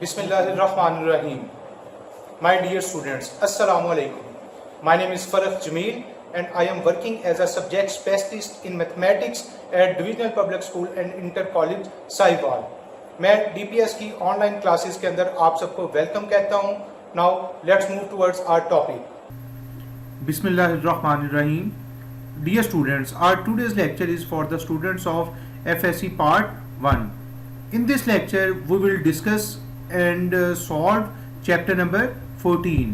Bismillahirrahmanirrahim. My dear students, Assalamu alaikum. My name is Farah Jameel and I am working as a subject specialist in mathematics at Divisional Public School and Inter College Sahiwal. मैं DPS की online classes के अंदर आप सबको welcome कहता हूँ. Now let's move towards our topic. Bismillahirrahmanirrahim. Dear students, our today's lecture is for the students of FSC Part 1. In this lecture, we will discuss and solve chapter number 14,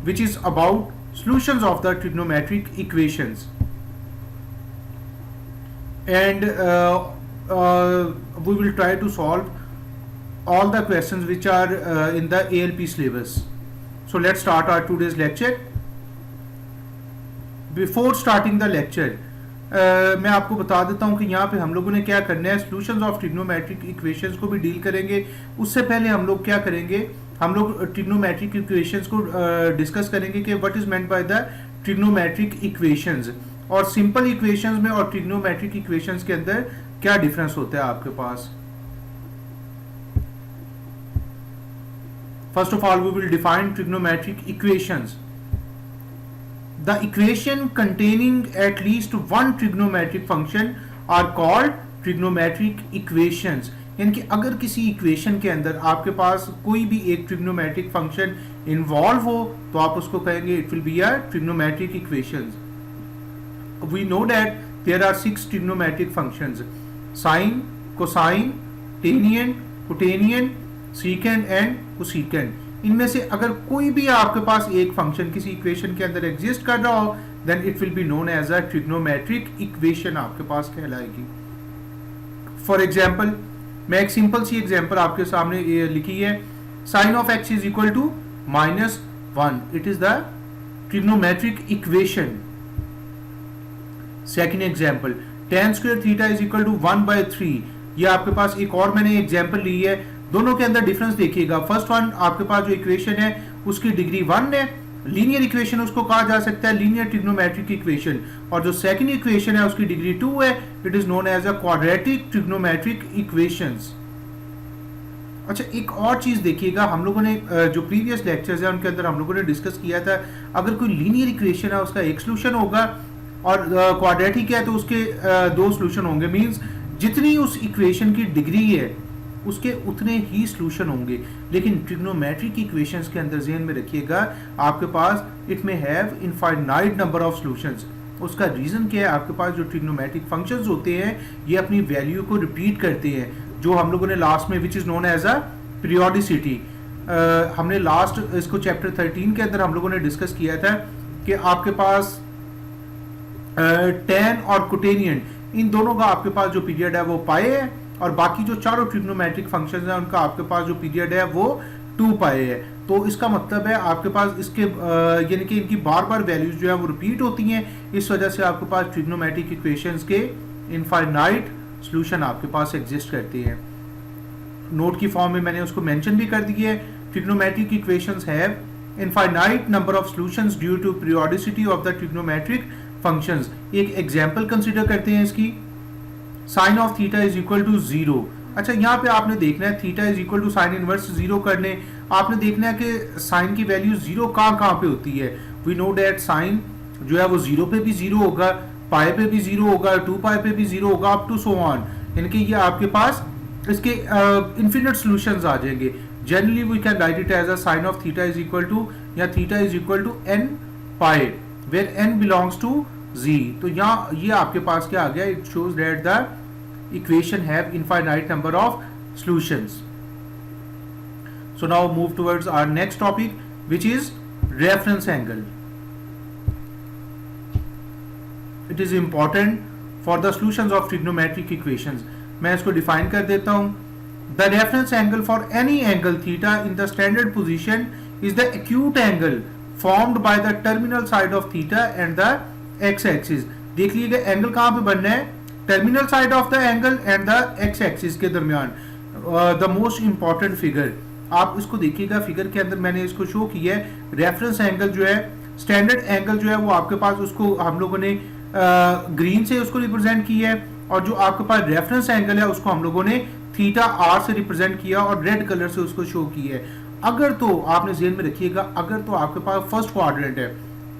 which is about solutions of the trigonometric equations. And we will try to solve all the questions which are in the ALP syllabus. So let's start our today's lecture. Before starting the lecture, मैं आपको बता देता हूं कि यहाँ पे हम लोगों ने क्या करना है. सॉल्यूशंस ऑफ ट्रिग्नोमेट्रिक इक्वेशंस को भी डील करेंगे. उससे पहले हम लोग क्या करेंगे, हम लोग ट्रिग्नोमेट्रिक इक्वेशंस को डिस्कस करेंगे कि what is meant by the trigonometric equations, और सिंपल इक्वेशंस में और ट्रिग्नोमेट्रिक इक्वेशंस के अंदर क्या डिफरेंस होता है आपके पास. First of all we will define trigonometric equations. The equation containing at least one trigonometric function are called trigonometric equations. यानी कि अगर किसी इक्वेशन के अंदर आपके पास कोई भी एक ट्रिग्नोमेट्रिक फंक्शन इन्वॉल्व हो तो आप उसको कहेंगे it will be a trigonometric equations. We know that there are 6 trigonometric functions: sine, cosine, टेनियन, कोटेनियन, सीकेंड एंड कोसेकेंड. इनमें से अगर कोई भी आपके पास एक फंक्शन किसी इक्वेशन के अंदर एग्जिस्ट कर रहा हो then it will be known as a trigonometric equation आपके पास कहलाएगी. फॉर एग्जांपल, मैं एक सिंपल सी एग्जांपल आपके सामने लिखी है. Sine of x is equal to -1. It is the trigonometric equation. Second example, tan square theta is equal to 1/3. ये आपके पास एक और मैंने एग्जांपल ली है. दोनों के अंदर डिफरेंस देखिएगा. फर्स्ट वन आपके पास जो इक्वेशन है उसकी डिग्री 1 है, लीनियर इक्वेशन उसको कहा जा सकता है, लीनियर ट्रिग्नोमेट्रिक इक्वेशन. और जो सेकंड इक्वेशन है उसकी डिग्री 2 है, it is known as a quadratic trigonometric equations. अच्छा, एक और चीज देखिएगा, हम लोगों ने जो प्रीवियस लेक्चर्स है उनके अंदर हम लोगों ने डिस्कस किया था, अगर कोई लीनियर इक्वेशन है उसका एक सोल्यूशन होगा और क्वाड्रेटिक है तो उसके 2 सोल्यूशन होंगे. मींस जितनी उस इक्वेशन की डिग्री है उसके उतने ही सॉल्यूशन होंगे. लेकिन ट्रिग्नोमेट्रिक इक्वेशंस के अंदर ज़हन में रखिएगा आपके पास इट में have infinite number of solutions. उसका रीजन क्या है, आपके पास जो ट्रिग्नोमेट्रिक फंक्शंस होते हैं ये अपनी वैल्यू को रिपीट करते हैं, जो हम लोगों ने लास्ट में which is known as a periodicity. हमने लास्ट इसको चैप्टर 13 के अंदर हम लोगों ने डिस्कस किया था कि आपके पास tan और कोटेनियन इन दोनों का आपके पास जो पीरियड है वो पाई है, और बाकी जो चारों ट्रिग्नोमेट्रिक फंक्शंस हैं उनका आपके पास जो पीरियड है वो 2 पाई है. तो इसका मतलब है आपके पास इसके यानी कि इनकी बार बार वैल्यूज जो है वो रिपीट होती हैं. इस वजह से आपके पास ट्रिग्नोमेट्रिक इक्वेशंस के इनफाइनाइट सॉल्यूशन आपके पास एग्जिस्ट करते हैं. नोट की फॉर्म में मैंने उसको मेंशन भी कर दिया है. Trigonometric equations have infinite number of solutions due to periodicity of the trigonometric functions. एक एग्जांपल कंसीडर करते हैं इसकी. Sine of theta is equal to 0. अच्छा, यहाँ पे आपने देखना है theta is equal to sine inverse 0 करने आपने देखना है कि साइन की वैल्यू 0 कहाँ पे होती है. वी नो दैट साइन जो है वो 0 पे भी 0 होगा, पाई पे भी 0 होगा, 2 पाई पे भी 0 होगा, अप टू सो ऑन. यानी कि ये आपके पास इसके इन्फिनिट सॉल्यूशंस आ जाएंगे. Generally we can write it as a sine of theta is equal to या theta is equal to n pi where n belongs to z. तो यहाँ ये आपके पास क्या आ गया, it shows that the equation have infinite number of solutions. So now move towards our next topic, which is reference angle. It is important for the solutions of trigonometric equations. मैं इसको define कर देता हूँ. The reference angle for any angle theta in the standard position is the acute angle formed by the terminal side of theta and the x-axis. देख लीजिएगा angle कहाँ पे बनना है, terminal side of the angle and the x axis के दरमियान. The most important figure आप इसको देखिएगा, फिगर के अंदर मैंने इसको शो किया है. रेफरेंस एंगल जो है, स्टैंडर्ड एंगल जो है वो आपके पास उसको हम लोगों ने ग्रीन से उसको रिप्रेजेंट किया है, और जो आपके पास रेफरेंस एंगल है उसको हम लोगों ने थीटा आर से रिप्रेजेंट किया और रेड कलर से उसको शो किया है। अगर तो आपने ध्यान में रखिएगा, अगर तो आपके पास फर्स्ट क्वाड्रेंट है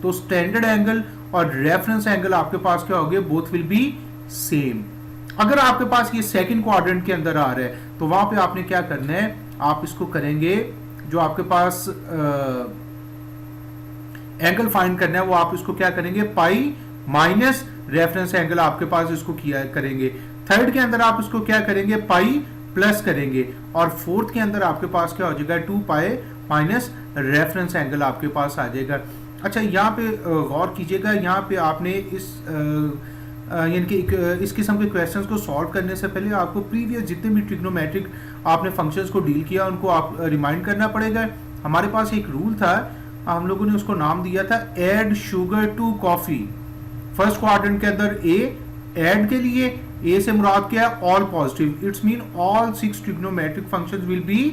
तो स्टैंडर्ड एंगल और रेफरेंस एंगल आपके पास क्या होंगे, बोथ विल बी सेम। अगर आपके पास ये सेकंड क्वाड्रेंट के अंदर आ रहा है तो वहां पे आपने क्या करना है, आप इसको करेंगे, जो आपके पास एंगल फाइंड करना है वो आप इसको क्या करेंगे, पाई माइनस रेफरेंस एंगल आपके पास इसको किया करेंगे। थर्ड के अंदर आप इसको क्या करेंगे, पाई प्लस करेंगे, और फोर्थ के अंदर आपके पास क्या हो जाएगा, 2 पाई माइनस रेफरेंस एंगल आपके पास आ जाएगा। अच्छा, यहाँ पे गौर कीजिएगा, यहाँ पे आपने यानी कि इस किस्म के क्वेश्चंस को सॉल्व करने से पहले आपको प्रीवियस जितने भी ट्रिग्नोमेट्रिक आपने फंक्शंस को डील किया उनको आप रिमाइंड करना पड़ेगा। हमारे पास एक रूल था, हम लोगों ने उसको नाम दिया था add sugar to coffee. First quadrant के अंदर ए ऐड के लिए, ए से मुराद क्या है, all positive, it's mean all 6 trigonometric functions will be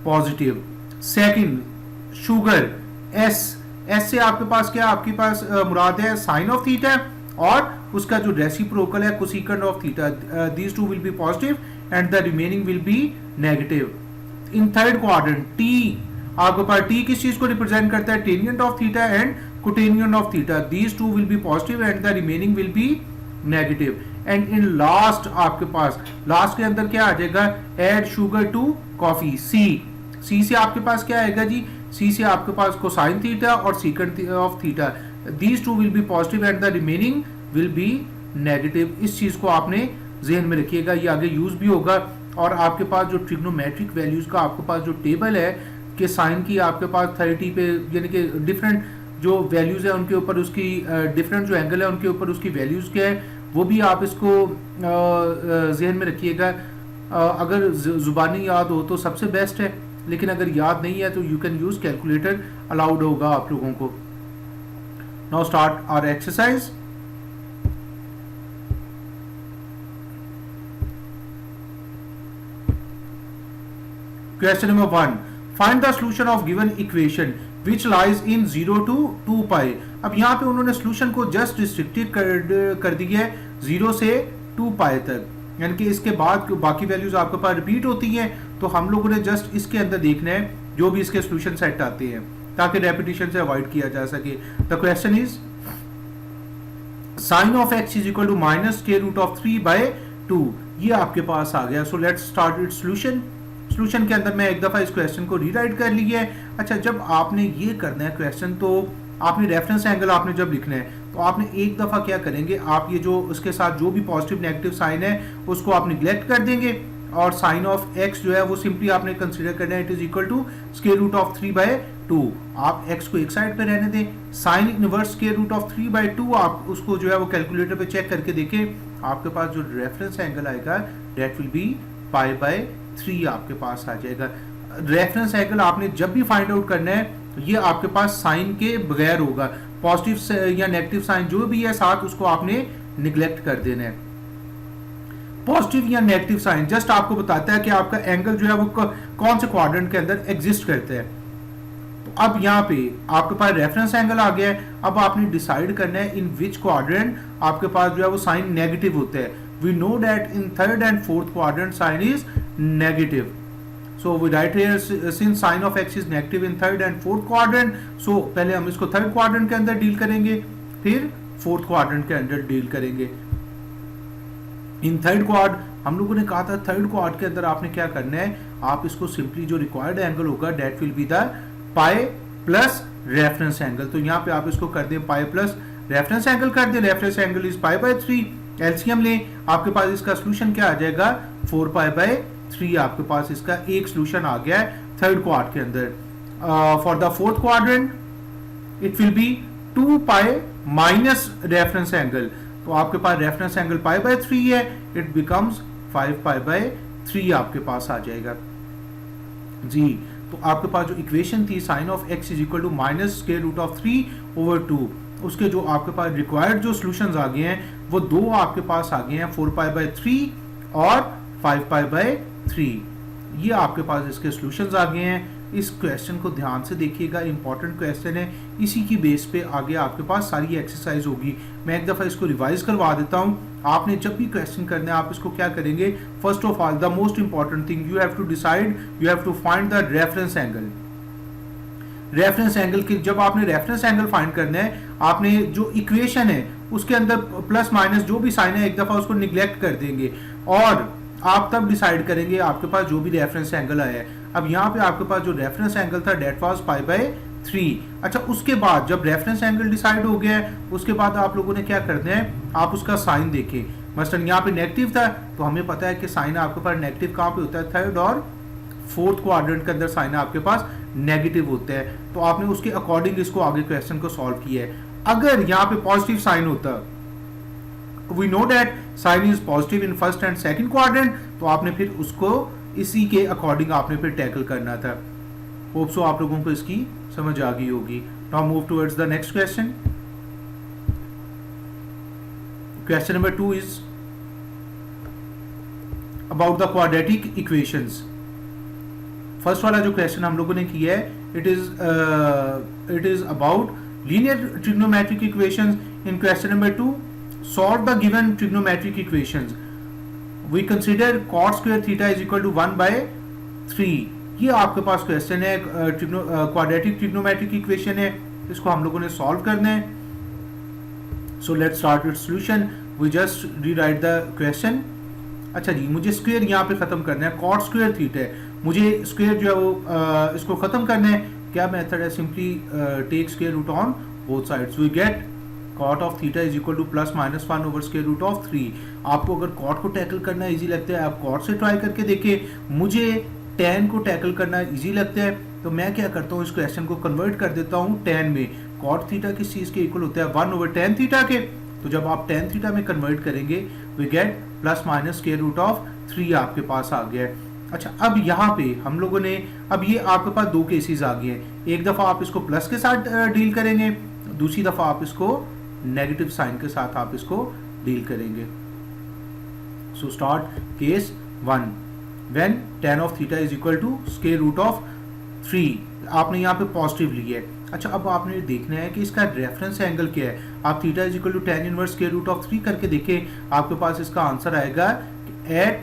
positive. Second sugar, S से आपके पास क्या, आपके पास मुराद है साइन ऑफ थीटा और उसका जो रेसिप्रोकल है cosecant of theta, these two will be positive and the remaining will be negative. In third quadrant T, आपके पास टी किस चीज को रिप्रेजेंट करता है, tangent of theta and cotangent of theta, these two will be positive and the remaining will be negative. And in last आपके पास last के अंदर क्या आ जाएगा, add sugar to coffee. C से आपके पास क्या आएगा जी, सी से आपके पास कोसाइन थीटा और secant of theta, these two will be positive and the remaining will be negative. इस चीज को आपने ज़हन में रखिएगा, ये आगे यूज भी होगा। और आपके पास जो ट्रिग्नोमेट्रिक वैल्यूज का आपके पास जो टेबल है कि साइन की आपके पास 30 पे, यानी कि डिफरेंट जो वैल्यूज है उनके ऊपर उसकी डिफरेंट जो एंगल है उनके ऊपर उसकी वैल्यूज क्या है, वो भी आप इसको ज़हन में रखिएगा। अगर जुबानी याद हो तो सबसे बेस्ट है, लेकिन अगर याद नहीं है तो you can use calculator, allowed होगा आप लोगों को। Now start our exercise. Question number 1. Find the solution of given equation which lies in 0 to 2 pi. अब यहाँ पे उन्होंने solution को just restricted कर दिया है 0 से 2 pi तक, यानी कि इसके बाद बाकी वैल्यूज आपके पास रिपीट होती हैं, तो हम लोगों ने जस्ट इसके अंदर देखना है जो भी इसके solution सेट आते हैं ताकि रेपिटेशन से अवॉइड किया जा सके। The question is sin of x is equal to minus square root of 3 by 2। ये आपके पास आ गया। So let's start its solution। Solution के अंदर मैं एक दफा इस क्वेश्चन को रीराइट कर लिया है। अच्छा, जब आपने ये करना है क्वेश्चन, तो आपने रेफरेंस एंगल आपने जब लिखना है तो आपने एक दफा क्या करेंगे, आप ये जो उसके साथ जो भी पॉजिटिव नेगेटिव साइन है उसको आप निगलेक्ट कर देंगे, और साइन ऑफ एक्स जो है वो सिंपली आपने कंसीडर करना है, it is equal to square root of 3/2। आप एक्स को एक साइड पे रहने दें, sine inverse square root of 3/2 आप उसको जो है वो कैलकुलेटर पे चेक करके देखें, आपके पास जो रेफरेंस एंगल आएगा दैट विल बी π/3 आपके पास आ जाएगा। रेफरेंस एंगल आपने जब भी फाइंड आउट करना है ये आपके पास साइन के बगैर होगा, पॉजिटिव या नेगेटिव साइन जो भी है साथ उसको आपने निगलेक्ट कर देना है। पॉजिटिव या नेगेटिव साइन जस्ट आपको बताता है कि आपका एंगल जो है वो कौन से क्वाड्रेंट के अंदर एग्जिस्ट करता है। तो अब यहाँ पे आपके पास रेफरेंस एंगल आ गया है, अब आपने डिसाइड करना है इन विच क्वाड्रेंट आपके पास जो है वो साइन नेगेटिव होता है। We know that in third and fourth quadrant sign is negative. So we write here since sign of x is negative in third and fourth quadrant. So पहले हम इसको third quadrant के अंदर deal करेंगे, फिर fourth quadrant के अंदर deal करेंगे। In third quad हम लोगों ने कहा था third quad के अंदर आपने क्या करना है, आप इसको सिंपली जो रिक्वायर्ड एंगल होगा that will be the pi plus reference angle। तो यहाँ पे आप इसको कर दें pi plus reference angle कर दें, reference angle is π/3। एलसीएम लें, आपके पास इसका सोल्यूशन क्या आ जाएगा 4π/3। आपके पास इसका एक सोल्यूशन आ गया है थर्ड क्वाड के अंदर। For the fourth quadrant it will be 2 pi minus reference angle, तो आपके पास रेफरेंस एंगल π/3 है, इट बिकम्स 5π/3 आपके पास आ जाएगा जी। तो आपके पास जो इक्वेशन थी sine of x is equal to minus square root of 3/2, उसके जो आपके पास रिक्वायर्ड जो सॉल्यूशंस आ गए हैं वो दो आपके पास आ गए हैं 4π/3 और 5π/3। ये आपके पास इसके सॉल्यूशंस आ गए हैं। इस क्वेश्चन को ध्यान से देखिएगा, इंपॉर्टेंट क्वेश्चन है, इसी की बेस पे आगे आपके पास सारी एक्सरसाइज होगी। मैं एक दफ़ा इसको रिवाइज करवा देता हूँ। आपने जब भी क्वेश्चन करना है आप इसको क्या करेंगे, first of all the most important thing you have to decide, you have to find the reference angle. Reference angle की जब आपने रेफरेंस एंगल फाइंड करना है, आपने जो इक्वेशन है उसके अंदर प्लस माइनस जो भी साइन है एक दफ़ा उसको निग्लेक्ट कर देंगे और आप तब डिसाइड करेंगे आपके पास जो भी रेफरेंस एंगल आया है। अब यहाँ पे आपके पास जो रेफरेंस एंगल था डेट वाज π/3। अच्छा, उसके बाद जब रेफरेंस एंगल डिसाइड हो गया है उसके बाद आप लोगों ने क्या करना है, आप उसका साइन देखें। मसलन यहाँ पे नेगेटिव था तो हमें पता है कि साइन आपके पास नेगेटिव कहाँ पे होता है, थर्ड और फोर्थ क्वाड्रेंट के अंदर साइन आपके पास नेगेटिव होता है। तो आपने उसके अकॉर्डिंग इसको आगे क्वेश्चन को सॉल्व किया है। अगर यहाँ पे पॉजिटिव साइन होता, we know that sine is positive in first and second quadrant, तो आपने फिर उसको इसी के अकॉर्डिंग आपने फिर टैकल करना था। होप सो आप लोगों को इसकी समझ आ गई होगी। Now move towards the next question. Question number 2 is about the quadratic equations. First वाला जो क्वेश्चन हम लोगों ने किया है, it is about linear trigonometric equations. In question number 2, solve the given trigonometric equations. We consider cot square theta is equal to 1/3। ये आपके पास क्वेश्चन है, क्वाड्रेटिक ट्रिग्नोमेट्रिक इक्वेशन है, इसको हम लोगों ने सॉल्व करना है। So let's start with solution. We just rewrite the question. अच्छा जी, मुझे स्क्वायर यहाँ पे खत्म करना है, cot स्क्वायर थीटा है, मुझे स्क्वायर जो है वो इसको खत्म करना है। क्या मेथड है, simply take square root on both sides, we get cot of theta is equal to +-1 over square root of 3। आपको अगर cot को टैकल करना इजी लगता है आप cot से ट्राई करके देखें। मुझे tan को टैकल करना इजी लगता है तो मैं क्या करता हूँ, इस क्वेश्चन को कन्वर्ट कर देता हूँ tan में। cot थीटा किस चीज़ के इक्वल होता है, 1/tan थीटा के। तो जब आप tan थीटा में कन्वर्ट करेंगे we get +- square root of 3 आपके पास आ गया है। अच्छा, अब यहाँ पे हम लोगों ने, अब ये आपके पास दो केसेस आ गए हैं। एक दफ़ा आप इसको प्लस के साथ डील करेंगे, दूसरी दफ़ा आप इसको नेगेटिव साइन के साथ आप इसको डील करेंगे। So start case 1, when tan of theta is equal to square root of 3। आपने यहाँ पे पॉजिटिव लिया है। अच्छा, अब आपने देखना है कि इसका रेफरेंस एंगल क्या है। आप theta is equal to tan inverse square root of 3 करके देखें, आपके पास इसका आंसर आएगा एट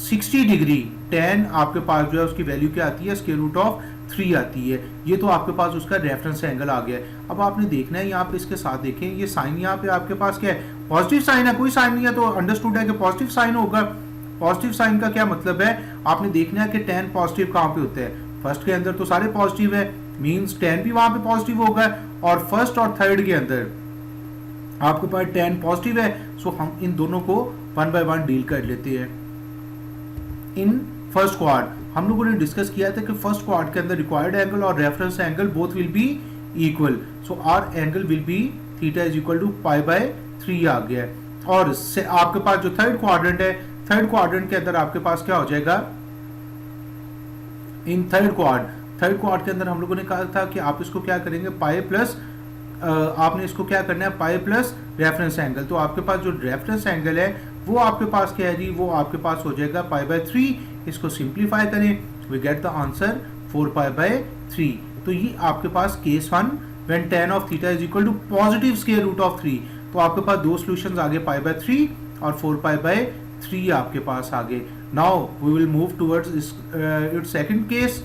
60 डिग्री tan आपके पास जो है उसकी वैल्यू क्या आती है, स्क्वायर रूट ऑफ 3 आती है। ये तो आपके पास उसका रेफरेंस एंगल आ गया है। अब आपने देखना है यहाँ पे इसके साथ देखें, ये साइन यहाँ पे आपके पास क्या है, पॉजिटिव साइन है, कोई साइन नहीं है तो अंडरस्टूड है कि पॉजिटिव साइन होगा। पॉजिटिव साइन का क्या मतलब है, आपने देखना है कि tan पॉजिटिव कहाँ पे होता है, फर्स्ट के अंदर तो सारे पॉजिटिव है, मीन्स tan भी वहां पे पॉजिटिव होगा, और फर्स्ट और थर्ड के अंदर आपके पास tan पॉजिटिव है। सो हम इन दोनों को 1/1 डील कर लेते हैं। इन फर्स्ट क्वाड हम लोगों ने डिस्कस किया था कि फर्स्ट क्वाड के अंदर रिक्वायर्ड एंगल और reference angle both will be equal. So our angle will be theta is equal to π/3 आ गया है। और आपके पास जो थर्ड क्वाड्रेंट है, थर्ड क्वाड्रेंट के अंदर आपके पास क्या हो जाएगा, इन थर्ड क्वाड के अंदर हम लोगों ने कहा था कि आप इसको क्या करेंगे, पाई प्लस आपने इसको क्या करना है, पाई प्लस रेफरेंस एंगल। तो आपके पास जो रेफरेंस एंगल है वो आपके पास क्या है जी, वो आपके पास हो जाएगा π/3। इसको सिंप्लीफाई करें, वी गेट द आंसर 4π/3। तो ये आपके पास case 1 when tan of theta is equal to positive square root of 3। तो आपके पास दो सॉल्यूशंस आ गए, π/3 और 4π/3 आपके पास आ गए। Now we will move towards its second case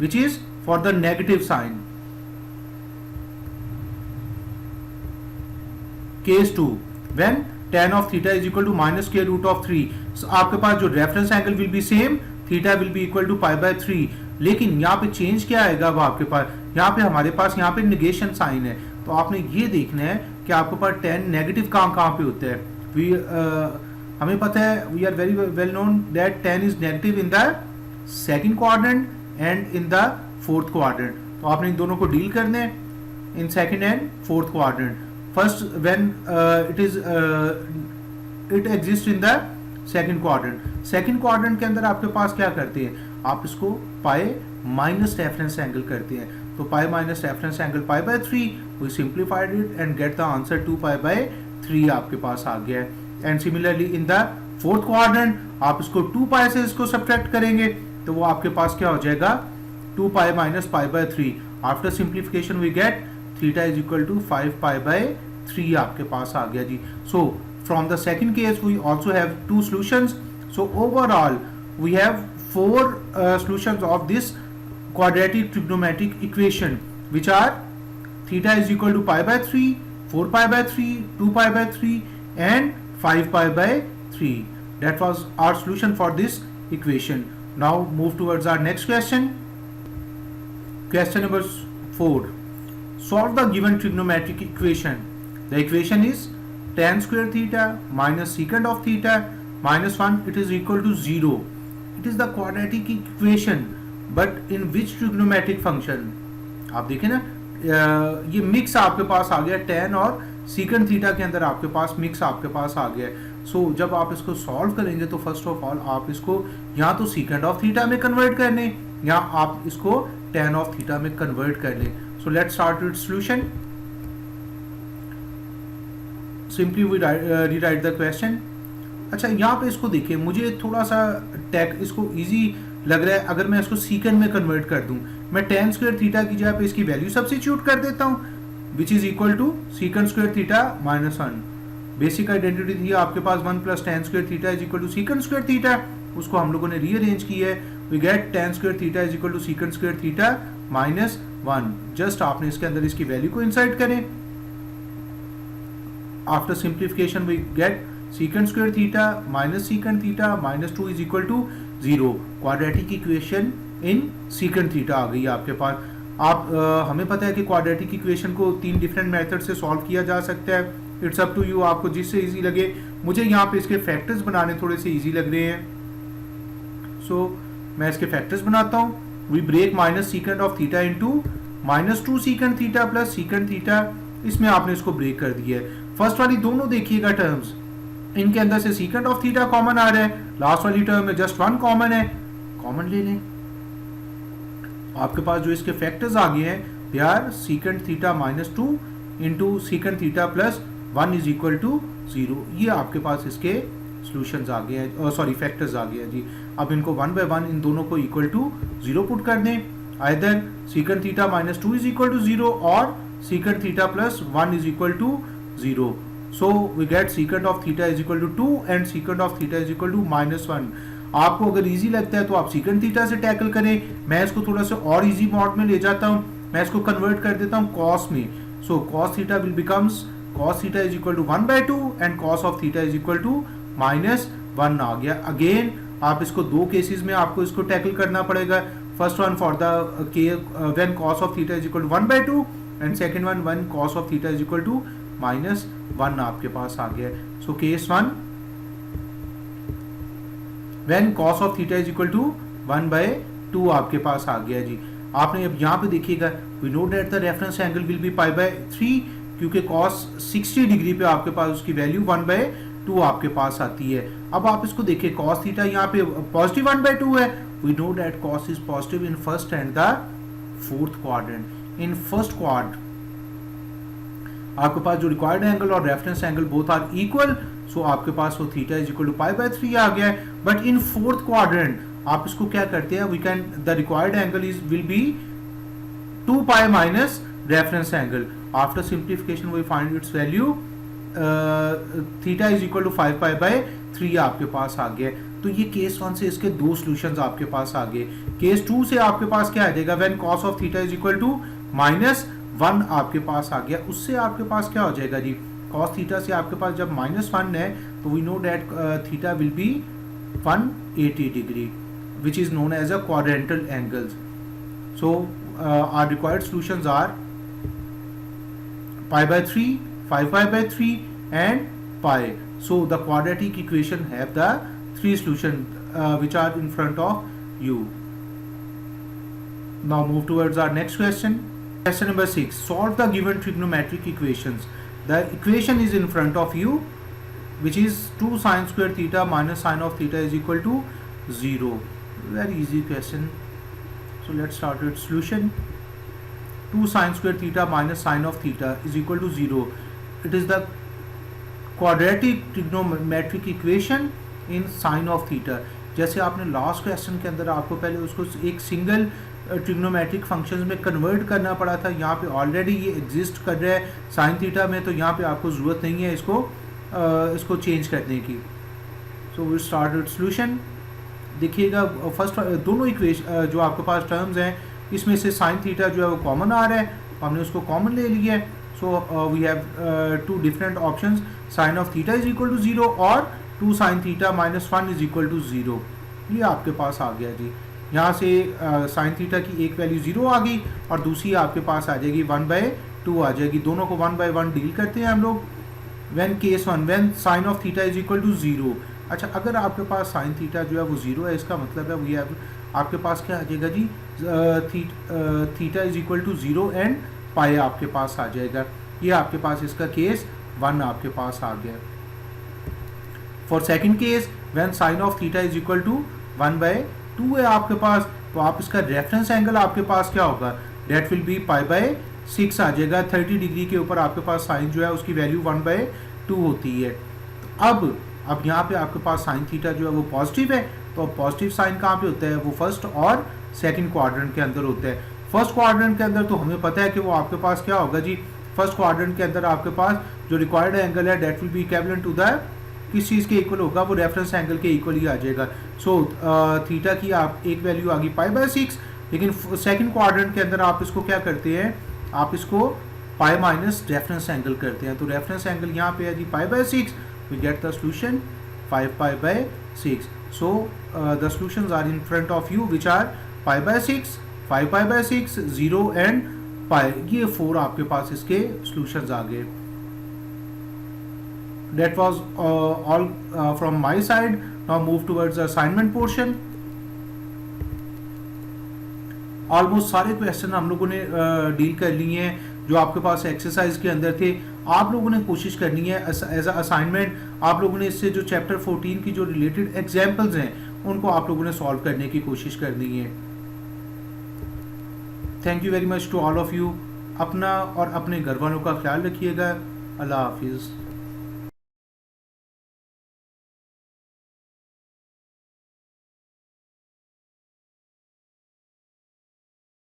which is for the negative sign. Case 2, when tan of theta is equal to minus square root of 3. So आपके पास जो reference angle will be same, theta will be equal to π/3. लेकिन यहाँ पे change क्या आएगा, वो आपके पास यहाँ पे हमारे पास यहाँ पे negation साइन है। तो आपने ये देखना है कि आपके पास tan नेगेटिव कहाँ पे होता है। हमें पता है, we are very well known that tan is negative in the second quadrant and in the fourth quadrant. तो आपने इन दोनों को डील करने हैं in second and fourth quadrant. First when it exist in the second quadrant के अंदर आपके पास क्या करते हैं, आप इसको पाई माइनस रेफरेंस एंगल करते हैं। तो pi minus reference angle π/3, we simplified it and get the answer 2π/3 आपके पास आ गया है। And similarly in the fourth quadrant आप इसको 2π से इसको सब्ट्रैक्ट करेंगे तो वो आपके पास क्या हो जाएगा 2 pi minus pi by 3. After simplification we get theta is equal to 5 pi by 3 आपके पास आ गया जी. So from the second case we also have 2 solutions. So overall we have 4 solutions of this quadratic trigonometric equation, which are theta is equal to pi by 3, 4 pi by 3, 2 pi by 3 and 5 pi by 3. That was our solution for this equation. Now move towards our next question. Question number 4. Solve the given trigonometric equation. The equation is tan square theta minus secant of theta minus 1, it is equal to 0. It is the quadratic equation, but in which trigonometric function? आप देखें ना, ये mix आपके पास आ गया tan और secant theta के अंदर आपके पास मिक्स आपके पास आ गया. सो जब आप इसको सॉल्व करेंगे तो फर्स्ट ऑफ ऑल आप इसको या तो secant ऑफ थीटा में कन्वर्ट कर लें या आप इसको tan ऑफ थीटा में कन्वर्ट कर लें. So let's start with solution. Simply we rewrite the question. अच्छा, यहाँ पे इसको देखिए, मुझे थोड़ा सा इसको इजी लग रहा है. अगर मैं इसको सीकेंड में कन्वर्ट कर दूं, मैं tan स्क्वायर थीटा की जगह पे इसकी वैल्यू सब्स्टिट्यूट कर देता हूँ, which is equal to secant square theta minus 1. Basic identity थी आपके पास 1 plus tan square theta is equal to secant square theta. उसको हम लोगों ने रीअरेंज किया है. We get tan square theta is equal to secant square theta minus 1. Just आपने इसके अंदर इसकी वैल्यू को इंसर्ट करें. After simplification we get secant square theta minus secant theta minus 2 is equal to 0. Quadratic equation in secant theta आ गई आपके पास. आप हमें पता है कि क्वाड्रेटिक इक्वेशन को 3 डिफरेंट मेथड से सॉल्व किया जा सकता है. इट्स अप टू यू, आपको जिससे इजी लगे. मुझे यहाँ पे इसके फैक्टर्स बनाने थोड़े से इजी लग रहे हैं. सो मैं इसके फैक्टर्स बनाता हूँ. We break minus secant of theta into minus 2 secant theta plus secant theta. इसमें आपने इसको ब्रेक कर दिया है. फर्स्ट वाली दोनों देखिएगा टर्म्स, इनके अंदर से secant ऑफ थीटा कॉमन आ रहा है. लास्ट वाली टर्म में जस्ट 1 कॉमन है, कॉमन ले लें. आपके पास जो इसके फैक्टर्स आ गए हैं, they are secant theta minus 2 into secant theta plus 1 is equal to 0. ये आपके पास इसके सॉल्यूशंस आ गए हैं, सॉरी फैक्टर्स आ गए हैं जी. अब इनको 1 बाय 1 इन दोनों को इक्वल टू 0 पुट कर दें. Either secant theta minus 2 is equal to 0 और secant theta plus 1 is equal to 0. So we get secant of theta is equal to 2 and secant of theta is equal to minus 1. आपको अगर easy लगता है तो आप secant theta से tackle करें. मैं इसको थोड़ा सा और इजी मॉड में ले जाता हूँ. मैं इसको कन्वर्ट कर देता हूँ cos में. So cos theta will becomes cos theta is equal to 1 by 2 and cos of theta is equal to minus 1 आ गया. अगेन आप इसको 2 केसेस में आपको इसको टैकल करना पड़ेगा. First one for the when cos of theta is equal to 1 by 2 and second one when cos of theta is equal to minus 1 आपके पास आ गया. So case 1 when cos of theta is equal to 1 by 2 आपके पास आ गया जी. आपने अब यहाँ पे देखिएगा, we know that the reference angle will be pi by 3 क्योंकि cos 60 डिग्री पे आपके पास उसकी वैल्यू 1 by 2 आपके पास आती है. अब आप इसको देखिए, cos थीटा यहाँ पे पॉजिटिव 1 by 2 है. we know that cos is positive in first and the fourth quadrant. in first quad आपके पास जो रिक्वायर्ड एंगल और reference angle both are equal. So आपके पास वो theta is equal to pi by 3 आ गया है. बट इन फोर्थ क्वाड्रेंट आप इसको क्या करते हैं, we can the required angle is will be 2 pi minus reference angle. After simplification we find its value theta is equal to 5 pi by 3 आपके पास आ गया. तो ये केस 1 से इसके 2 सॉल्यूशंस आपके पास आ गए. केस 2 से आपके पास क्या आ जाएगा, when cos of theta is equal to minus 1 आपके पास आ गया. उससे आपके पास क्या हो जाएगा जी, cos थीटा से आपके पास जब माइनस 1 है तो we know that theta will be 180 degree which is known as a quadrantal angles. So our required solutions are pi by 3, 5 pi by 3 and pi. So the quadratic equation have the 3 solutions which are in front of you. Now move towards our next question. Question number 6. Solve the given trigonometric equations. The equation is in front of you, which is 2 sin square theta minus sin of theta is equal to 0. Very easy question. So let's start with solution. 2 sin square theta minus sin of theta is equal to 0. It is the quadratic trigonometric equation in sin of theta. जैसे आपने last question के अंदर आपको पहले उसको एक single trigonometric functions में convert करना पड़ा था, यहाँ पे ऑलरेडी ये एग्जिस्ट कर रहा है साइन थीटा में, तो यहाँ पे आपको ज़रूरत नहीं है इसको चेंज करने की। So will start with solution. देखिएगा फर्स्ट दोनों इक्वेशन जो आपके पास टर्म्स हैं इसमें से साइन थीटा जो है वो कॉमन आ रहा है, हमने उसको कॉमन ले लिया है। So we have two different options, sine of theta is equal to 0 और 2 sine theta minus 1 is equal to 0। ये आपके पास आ गया जी। यहाँ से साइन थीटा की एक वैल्यू 0 आ गई और दूसरी आपके पास आ जाएगी 1/2 आ जाएगी। दोनों को 1/1 डील करते हैं हम लोग। When case 1 when sine of theta is equal to 0। अच्छा, अगर आपके पास साइन थीटा जो है वो 0 है, इसका मतलब है वी हैव आपके पास क्या आ जाएगा जी, theta is equal to 0 and pi आपके पास आ जाएगा। ये आपके पास इसका केस 1 आपके पास आ गया। For second case when sine of theta is equal to 1/2 है आपके पास, तो आप इसका रेफरेंस एंगल आपके पास क्या होगा, डेट विल बी π/6 आ जाएगा। 30 डिग्री के ऊपर आपके पास साइन जो है उसकी वैल्यू 1/2 होती है। तो अब यहाँ पे आपके पास साइन थीटा जो है वो पॉजिटिव है, तो पॉजिटिव साइन कहाँ पे होता है, वो फर्स्ट और सेकंड क्वाड्रेंट के अंदर होता है। फर्स्ट क्वाड्रेंट के अंदर तो हमें पता है कि वो आपके पास क्या होगा जी, फर्स्ट क्वाड्रेंट के अंदर आपके पास जो रिक्वायर्ड एंगल है that will be equivalent to the, किस चीज़ के इक्वल होगा, वो रेफरेंस एंगल के इक्वल ही आ जाएगा। सो थीटा की आप एक वैल्यू आ गई π/6, लेकिन सेकंड क्वाड्रेंट के अंदर आप इसको क्या करते हैं, आप इसको पाई माइनस रेफरेंस एंगल करते हैं। तो रेफरेंस एंगल यहाँ पे है जी π/6, we get the solution 5π/6. So the solutions are in front of you, which are π/6, 5π/6, 0 and pi. ये 4 आपके पास इसके solutions आ गए। That was all from my side. Now move towards the assignment portion. Almost सारे question हम लोगों ने deal कर लिए हैं जो आपके पास एक्सरसाइज के अंदर थे। आप लोगों ने कोशिश करनी है एज अ असाइनमेंट, आप लोगों ने इससे जो चैप्टर 14 की जो रिलेटेड एग्जाम्पल्स हैं उनको आप लोगों ने सॉल्व करने की कोशिश करनी है। Thank you very much to all of you. अपना और अपने घर वालों का ख्याल रखिएगा। अल्लाह हाफिज़।